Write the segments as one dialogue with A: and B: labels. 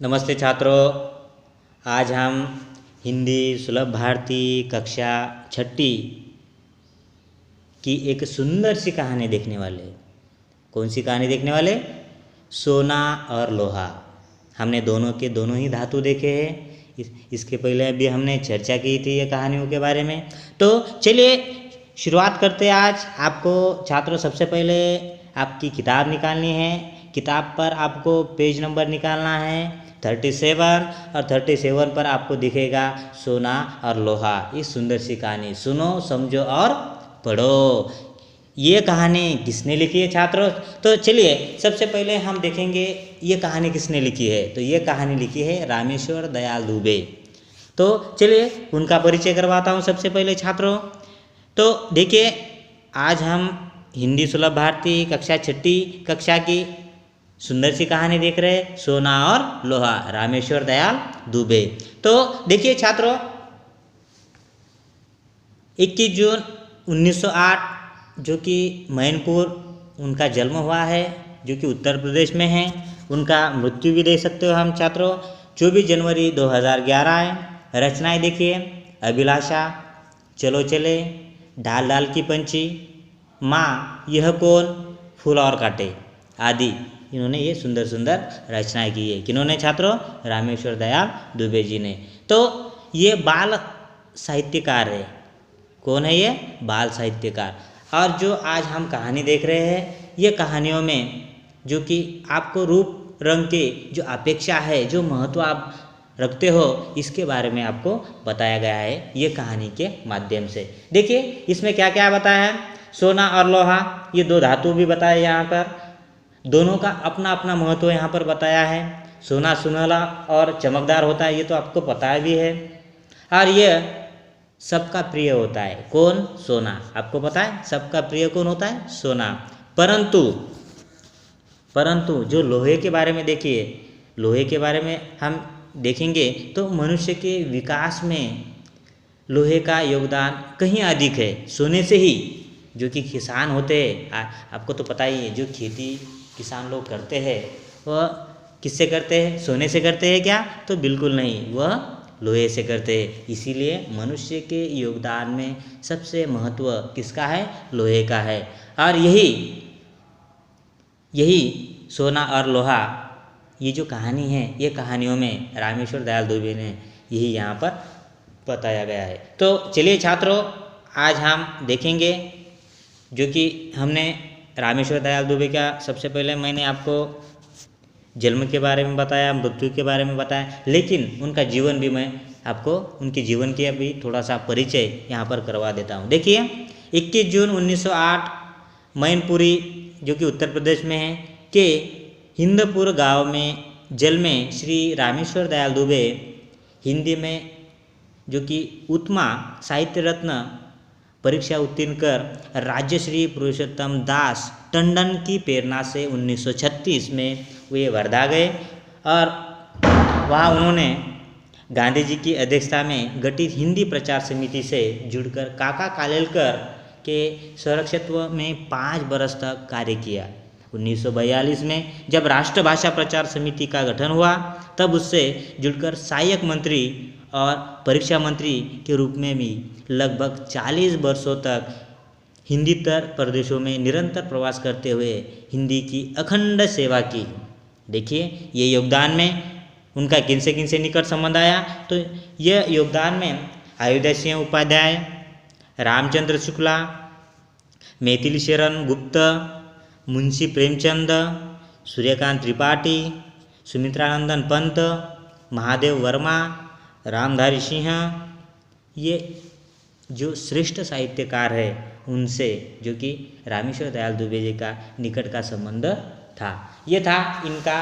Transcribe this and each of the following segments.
A: नमस्ते छात्रों। आज हम हिंदी सुलभ भारती कक्षा छठी की एक सुंदर सी कहानी देखने वाले। कौन सी कहानी देखने वाले? सोना और लोहा। हमने दोनों ही धातु देखे हैं। इसके पहले भी हमने चर्चा की थी ये कहानियों के बारे में। तो चलिए शुरुआत करते हैं। आज आपको छात्रों सबसे पहले आपकी किताब निकालनी है। किताब पर आपको पेज नंबर निकालना है 37 और 37 पर आपको दिखेगा सोना और लोहा। इस सुंदर सी कहानी सुनो, समझो और पढ़ो। ये कहानी किसने लिखी है छात्रों? तो चलिए सबसे पहले हम देखेंगे ये कहानी किसने लिखी है। तो ये कहानी लिखी है रामेश्वर दयाल दुबे। तो चलिए उनका परिचय करवाता हूँ सबसे पहले छात्रों। तो देखिए आज हम हिंदी सुलभ भारती कक्षा छठी कक्षा की सुंदर सी कहानी देख रहे हैं, सोना और लोहा, रामेश्वर दयाल दुबे। तो देखिए छात्रों 21 जून 1908 जो कि मैनपुर उनका जन्म हुआ है, जो कि उत्तर प्रदेश में है। उनका मृत्यु भी देख सकते हो हम छात्रों 24 जनवरी 2011 है। रचनाएं देखिए अभिलाषा, चलो चले, डाल डाल की पंछी, माँ यह कौन, फूल और कांटे आदि। इन्होंने ये सुंदर सुंदर रचनाएं की है। किन्होंने छात्रों? रामेश्वर दयाल दुबे जी ने। तो ये बाल साहित्यकार है। कौन है ये? बाल साहित्यकार। और जो आज हम कहानी देख रहे हैं ये कहानियों में जो कि आपको रूप रंग की जो अपेक्षा है, जो महत्व आप रखते हो, इसके बारे में आपको बताया गया है ये कहानी के माध्यम से। देखिए इसमें क्या क्या बताया है। सोना और लोहा ये दो धातु भी बताए यहाँ पर। दोनों का अपना अपना महत्व यहाँ पर बताया है। सोना सुनहला और चमकदार होता है, ये तो आपको पता भी है। और ये सबका प्रिय होता है। कौन? सोना। आपको पता है सबका प्रिय कौन होता है? सोना। परंतु जो लोहे के बारे में देखिए, लोहे के बारे में हम देखेंगे तो मनुष्य के विकास में लोहे का योगदान कहीं अधिक है सोने से ही। जो कि किसान होते हैं, आपको तो पता ही है, जो खेती किसान लोग करते हैं वह किससे करते हैं? सोने से करते हैं क्या? तो बिल्कुल नहीं, वह लोहे से करते हैं। इसीलिए मनुष्य के योगदान में सबसे महत्व किसका है? लोहे का है। और यही सोना और लोहा ये जो कहानी है, ये कहानियों में रामेश्वर दयाल दुबे ने यही यहाँ पर बताया गया है। तो चलिए छात्रों आज हम देखेंगे जो कि हमने रामेश्वर दयाल दुबे का सबसे पहले मैंने आपको जन्म के बारे में बताया, मृत्यु के बारे में बताया, लेकिन उनका जीवन भी मैं आपको उनके जीवन के अभी थोड़ा सा परिचय यहाँ पर करवा देता हूँ। देखिए 21 जून 1908 मैनपुरी जो कि उत्तर प्रदेश में है के हिंदपुर गांव में जन्मे श्री रामेश्वर दयाल दुबे हिंदी में जो कि उत्तमा साहित्य रत्न परीक्षा उत्तीर्ण कर राज्यश्री पुरुषोत्तम दास टंडन की प्रेरणा से 1936 में वे वर्धा गए और वहाँ उन्होंने गांधी जी की अध्यक्षता में गठित हिंदी प्रचार समिति से जुड़कर काका कालेलकर के संरक्षकत्व में 5 बरस तक कार्य किया। 1942 में जब राष्ट्रभाषा प्रचार समिति का गठन हुआ तब उससे जुड़कर सहायक मंत्री और परीक्षा मंत्री के रूप में भी लगभग 40 वर्षों तक हिंदीतर प्रदेशों में निरंतर प्रवास करते हुए हिंदी की अखंड सेवा की। देखिए ये योगदान में उनका किन से निकट संबंध आया। तो यह योगदान में अयोध्या सिंह उपाध्याय, रामचंद्र शुक्ला, मैथिली शरण गुप्त, मुंशी प्रेमचंद, सूर्यकांत त्रिपाठी, सुमित्रानंदन पंत, महादेव वर्मा, रामधारी सिंह, ये जो श्रेष्ठ साहित्यकार है उनसे जो कि रामेश्वर दयाल दुबे जी का निकट का संबंध था। ये था इनका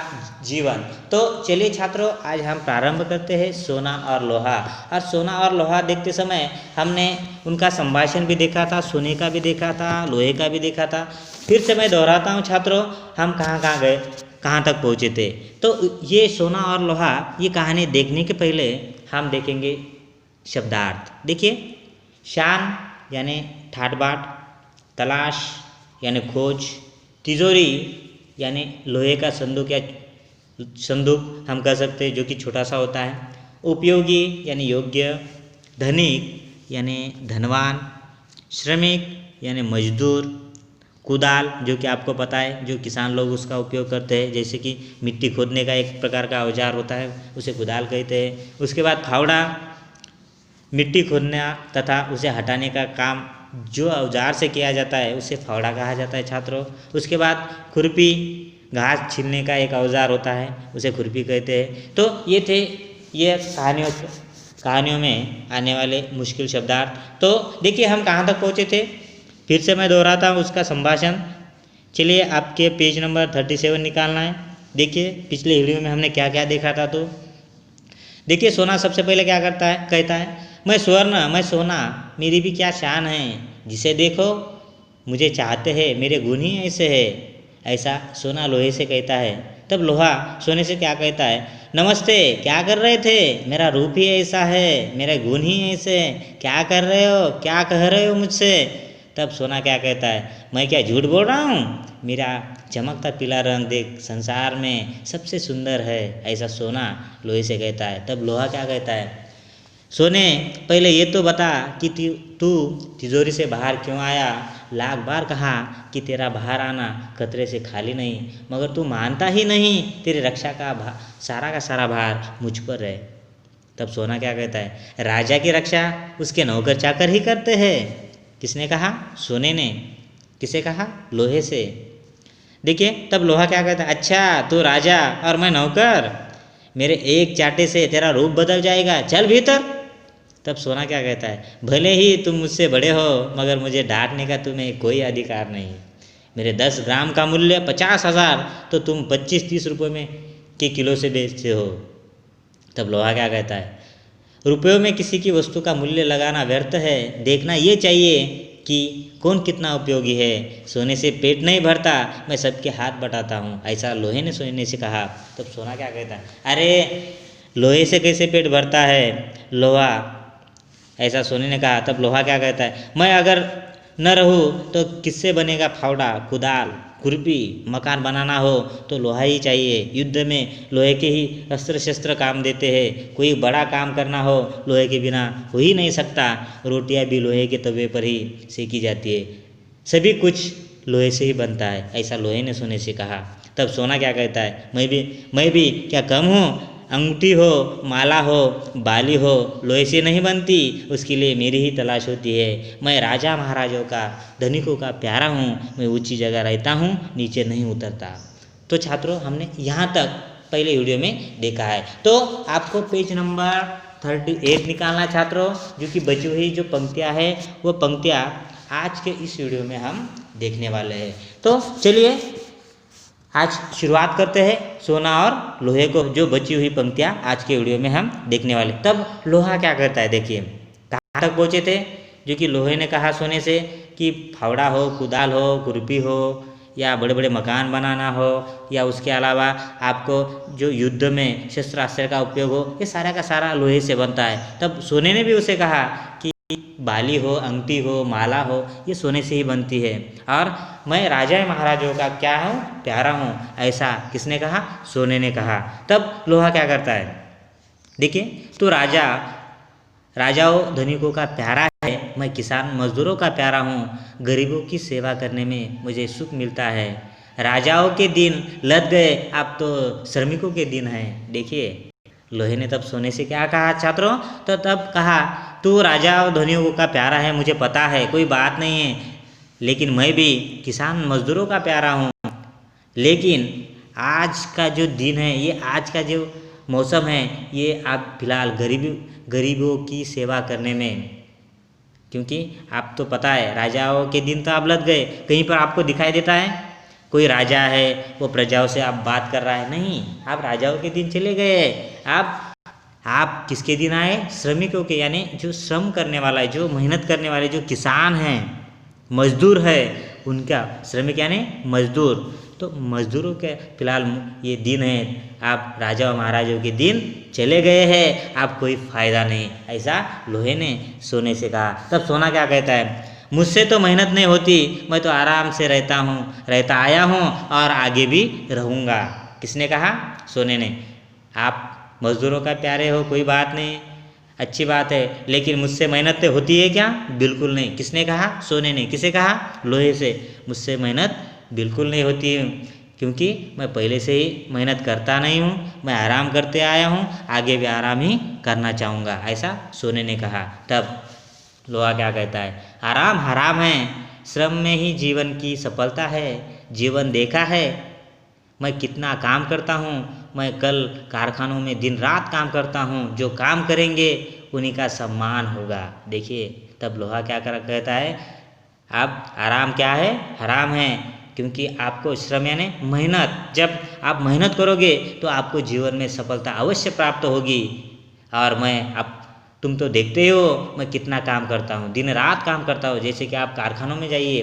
A: जीवन। तो चलिए छात्रों आज हम प्रारंभ करते हैं सोना और लोहा। और सोना और लोहा देखते समय हमने उनका संभाषण भी देखा था, सोने का भी देखा था, लोहे का भी देखा था। फिर से मैं दोहराता हूँ छात्रों, हम कहाँ गए, कहाँ तक पहुँचे थे। तो ये सोना और लोहा ये कहानी देखने के पहले हम देखेंगे शब्दार्थ। देखिए शान यानी ठाट बाट, तलाश यानी खोज, तिजोरी यानी लोहे का संदूक या संदूक हम कह सकते हैं जो कि छोटा सा होता है। उपयोगी यानी योग्य, धनिक यानी धनवान, श्रमिक यानी मजदूर, कुदाल जो कि आपको पता है जो किसान लोग उसका उपयोग करते हैं, जैसे कि मिट्टी खोदने का एक प्रकार का औजार होता है उसे कुदाल कहते हैं। उसके बाद फावड़ा, मिट्टी खोदना तथा उसे हटाने का काम जो औजार से किया जाता है उसे फावड़ा कहा जाता है छात्रों। उसके बाद खुरपी, घास छीलने का एक औजार होता है उसे खुरपी कहते हैं। तो ये थे ये कहानियों में आने वाले मुश्किल शब्दार्थ। तो देखिए हम कहाँ तक पहुँचे थे, फिर से मैं दोहराता हूँ उसका संभाषण। चलिए आपके पेज नंबर 37 निकालना है। देखिए पिछले वीडियो में हमने क्या क्या देखा था। तो देखिए सोना सबसे पहले क्या करता है, कहता है मैं स्वर्ण, मैं सोना, मेरी भी क्या शान है, जिसे देखो मुझे चाहते हैं, मेरे गुण ही ऐसे है। ऐसा सोना लोहे से कहता है। तब लोहा सोने से क्या कहता है, नमस्ते, क्या कर रहे थे, मेरा रूप ही ऐसा है, मेरे गुण ही ऐसे हैं, क्या कर रहे हो, क्या कह रहे हो मुझसे। तब सोना क्या कहता है, मैं क्या झूठ बोल रहा हूँ, मेरा चमकता पीला रंग देख संसार में सबसे सुंदर है। ऐसा सोना लोहे से कहता है। तब लोहा क्या कहता है, सोने पहले ये तो बता कि तू तिजोरी से बाहर क्यों आया, लाख बार कहा कि तेरा बाहर आना खतरे से खाली नहीं, मगर तू मानता ही नहीं, तेरी रक्षा का सारा भार मुझ पर है। तब सोना क्या कहता है, राजा की रक्षा उसके नौकर चाकर ही करते हैं। किसने कहा, सोने ने। किसे कहा, लोहे से। देखिए तब लोहा क्या कहता है, अच्छा तू राजा और मैं नौकर, मेरे एक चाटे से तेरा रूप बदल जाएगा, चल भीतर। तब सोना क्या कहता है, भले ही तुम मुझसे बड़े हो मगर मुझे डांटने का तुम्हें कोई अधिकार नहीं। मेरे 10 ग्राम का मूल्य 50,000 तो तुम 25-30 रुपये में के किलो से बेचते हो। तब लोहा क्या कहता है, रुपयों में किसी की वस्तु का मूल्य लगाना व्यर्थ है, देखना ये चाहिए कि कौन कितना उपयोगी है। सोने से पेट नहीं भरता, मैं सबके हाथ बटाता हूँ। ऐसा लोहे ने सोने से कहा। तब सोना क्या कहता है, अरे लोहे से कैसे पेट भरता है लोहा, ऐसा सोने ने कहा। तब लोहा क्या कहता है, मैं अगर न रहूँ तो किससे बनेगा फावड़ा, कुदाल, खुरपी, मकान बनाना हो तो लोहा ही चाहिए। युद्ध में लोहे के ही अस्त्र शस्त्र काम देते हैं, कोई बड़ा काम करना हो लोहे के बिना हो ही नहीं सकता। रोटियां भी लोहे के तवे पर ही सेकी जाती है, सभी कुछ लोहे से ही बनता है। ऐसा लोहे ने सोने से कहा। तब सोना क्या कहता है, मैं भी क्या कम हूँ, अंगूठी हो, माला हो, बाली हो लोहे से नहीं बनती, उसके लिए मेरी ही तलाश होती है। मैं राजा महाराजों का, धनिकों का प्यारा हूँ, मैं ऊंची जगह रहता हूँ, नीचे नहीं उतरता। तो छात्रों हमने यहाँ तक पहले वीडियो में देखा है। तो आपको पेज नंबर 38 निकालना है छात्रों, जो कि बची हुई जो पंक्तियाँ है वो पंक्तियाँ आज के इस वीडियो में हम देखने वाले हैं। तो चलिए आज शुरुआत करते हैं सोना और लोहे को, जो बची हुई पंक्तियाँ आज के वीडियो में हम देखने वाले। तब लोहा क्या करता है, देखिए कहाँ तक पहुँचे थे, जो कि लोहे ने कहा सोने से कि फावड़ा हो, कुदाल हो, खुरपी हो, या बड़े बड़े मकान बनाना हो, या उसके अलावा आपको जो युद्ध में शस्त्रास्त्र का उपयोग हो, ये सारा का सारा लोहे से बनता है। तब सोने ने भी उसे कहा कि बाली हो, अंगूठी हो, माला हो, ये सोने से ही बनती है, और मैं राजा महाराजों का क्या हूँ, प्यारा हूँ। ऐसा किसने कहा, सोने ने कहा। तब लोहा क्या करता है, देखिए तो राजाओं धनिकों का प्यारा है, मैं किसान मजदूरों का प्यारा हूँ, गरीबों की सेवा करने में मुझे सुख मिलता है। राजाओं के दिन लद गए, अब तो श्रमिकों के दिन हैं। देखिए लोहे ने तब सोने से क्या कहा छात्रों, तो तब कहा तू राजा और धनियों का प्यारा है, मुझे पता है, कोई बात नहीं है, लेकिन मैं भी किसान मजदूरों का प्यारा हूँ। लेकिन आज का जो दिन है, ये आज का जो मौसम है, ये आप फिलहाल गरीबों की सेवा करने में, क्योंकि आप तो पता है राजाओं के दिन तो आप लग गए, कहीं पर आपको दिखाई देता है कोई राजा है वो प्रजाओं से आप बात कर रहा है, नहीं, आप राजाओं के दिन चले गए। आप किसके दिन आए, श्रमिकों के, यानी जो श्रम करने वाला है, जो मेहनत करने वाले, जो किसान हैं, मजदूर है, उनका, श्रमिक यानी मजदूर, तो मजदूरों के फिलहाल ये दिन है, आप राजा और महाराजों के दिन चले गए हैं, आप कोई फ़ायदा नहीं। ऐसा लोहे ने सोने से कहा। तब सोना क्या कहता है, मुझसे तो मेहनत नहीं होती, मैं तो आराम से रहता आया हूँ और आगे भी रहूँगा। किसने कहा? सोने ने। आप मजदूरों का प्यारे हो, कोई बात नहीं, अच्छी बात है, लेकिन मुझसे मेहनत होती है क्या? बिल्कुल नहीं। किसने कहा? सोने ने। किसे कहा? लोहे से। मुझसे मेहनत बिल्कुल नहीं होती है, क्योंकि मैं पहले से ही मेहनत करता नहीं हूँ, मैं आराम करते आया हूँ, आगे भी आराम ही करना चाहूँगा, ऐसा सोने ने कहा। तब लोहा क्या कहता है? आराम हराम है, श्रम में ही जीवन की सफलता है। जीवन देखा है मैं कितना काम करता हूँ, मैं कल कारखानों में दिन रात काम करता हूँ, जो काम करेंगे उन्हीं का सम्मान होगा। देखिए तब लोहा क्या कहता है? अब आराम क्या है? हराम है, क्योंकि आपको श्रम यानी मेहनत, जब आप मेहनत करोगे तो आपको जीवन में सफलता अवश्य प्राप्त होगी। और मैं अब तुम तो देखते हो मैं कितना काम करता हूँ, दिन रात काम करता हूँ। जैसे कि आप कारखानों में जाइए,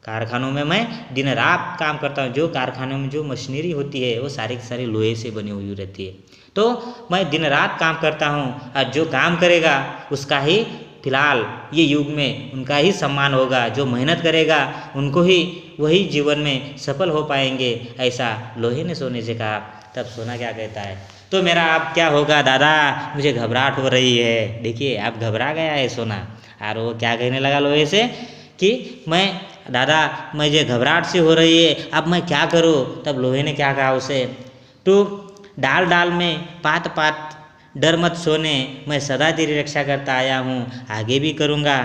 A: कारखानों में मैं दिन रात काम करता हूँ, जो कारखानों में जो मशीनरी होती है वो सारी की सारी लोहे से बनी हुई रहती है। तो मैं दिन रात काम करता हूँ, और जो काम करेगा उसका ही फिलहाल ये युग में उनका ही सम्मान होगा, जो मेहनत करेगा उनको ही वही जीवन में सफल हो पाएंगे, ऐसा लोहे ने सोने से कहा। तब सोना क्या कहता है? तो मेरा अब क्या होगा दादा, मुझे घबराहट हो रही है। देखिए आप घबरा गया है सोना, और वो क्या कहने लगा लोहे से कि मैं दादा मुझे घबराहट सी हो रही है, अब मैं क्या करूँ? तब लोहे ने क्या कहा उसे? तू डाल डाल में पात पात डर मत सोने, मैं सदा तेरी रक्षा करता आया हूँ, आगे भी करूँगा,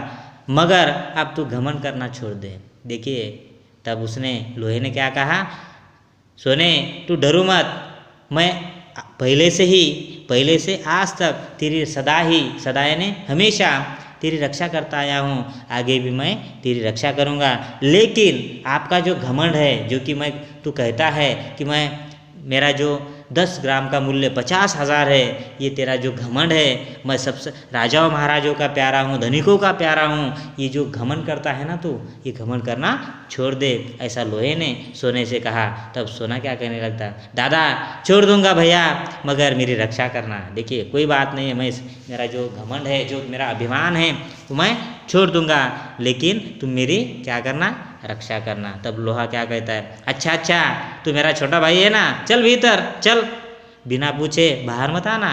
A: मगर अब तू घमंड करना छोड़ दे। देखिए तब उसने लोहे ने क्या कहा? सोने तू डरो मत, मैं पहले से आज तक तेरी सदा यानी हमेशा तेरी रक्षा करता आया हूँ, आगे भी मैं तेरी रक्षा करूँगा। लेकिन आपका जो घमंड है, जो कि तू कहता है कि मेरा जो 10 ग्राम का मूल्य 50,000 है, ये तेरा जो घमंड है, मैं सबसे राजाओं महाराजों का प्यारा हूँ, धनिकों का प्यारा हूँ, ये जो घमंड करता है ना तू, ये घमंड करना छोड़ दे, ऐसा लोहे ने सोने से कहा। तब सोना क्या कहने लगता? दादा छोड़ दूंगा भैया, मगर मेरी रक्षा करना। देखिए कोई बात नहीं है, मैं मेरा जो घमंड है, जो मेरा अभिमान है, वो मैं छोड़ दूंगा, लेकिन तुम मेरी क्या करना? रक्षा करना। तब लोहा क्या कहता है? अच्छा तू मेरा छोटा भाई है ना, चल भीतर चल, बिना पूछे बाहर मत आना।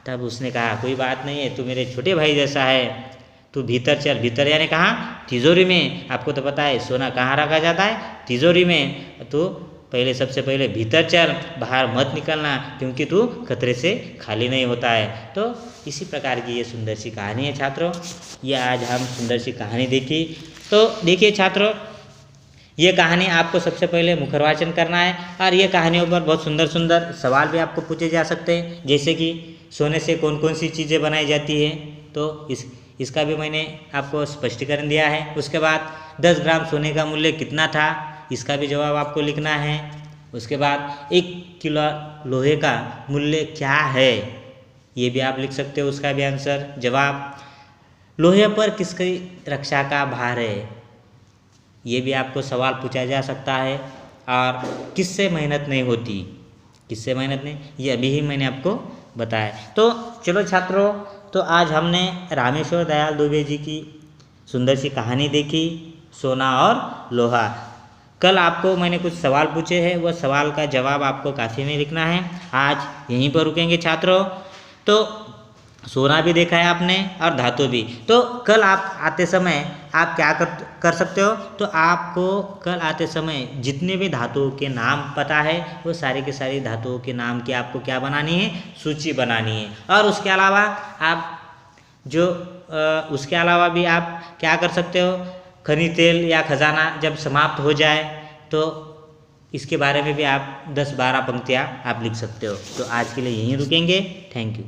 A: तब उसने कहा कोई बात नहीं है, तू मेरे छोटे भाई जैसा है, तू भीतर चल। भीतर यानी कहाँ? तिजोरी में। आपको तो पता है सोना कहाँ रखा जाता है? तिजोरी में। तो सबसे पहले भीतर चल, बाहर मत निकलना, क्योंकि तू खतरे से खाली नहीं होता है। तो इसी प्रकार की ये सुंदर सी कहानी है छात्रों, ये आज हम सुंदर सी कहानी देखी। तो देखिए छात्रों, ये कहानी आपको सबसे पहले मुखरवाचन करना है, और ये कहानियों पर बहुत सुंदर सुंदर सवाल भी आपको पूछे जा सकते हैं, जैसे कि सोने से कौन कौन सी चीज़ें बनाई जाती है, तो इसका भी मैंने आपको स्पष्टीकरण दिया है। उसके बाद 10 ग्राम सोने का मूल्य कितना था, इसका भी जवाब आपको लिखना है। उसके बाद 1 किलो लोहे का मूल्य क्या है, ये भी आप लिख सकते हो, उसका भी आंसर जवाब। लोहे पर किसकी रक्षा का भार है, ये भी आपको सवाल पूछा जा सकता है। और किससे मेहनत नहीं होती, किससे मेहनत नहीं, ये अभी ही मैंने आपको बताया। तो चलो छात्रों, तो आज हमने रामेश्वर दयाल दुबे जी की सुंदर सी कहानी देखी, सोना और लोहा। कल आपको मैंने कुछ सवाल पूछे हैं, वह सवाल का जवाब आपको काफी में लिखना है। आज यहीं पर रुकेंगे छात्रों। तो सोना भी देखा है आपने और धातु भी। तो कल आप आते समय आप क्या कर सकते हो, तो आपको कल आते समय जितने भी धातुओं के नाम पता है, वो सारे के सारी धातुओं के नाम की आपको क्या बनानी है? सूची बनानी है। और उसके अलावा उसके अलावा भी आप क्या कर सकते हो, खनिज तेल या खजाना जब समाप्त हो जाए तो इसके बारे में भी आप 10-12 पंक्तियाँ आप लिख सकते हो। तो आज के लिए यहीं रुकेंगे। Thank you.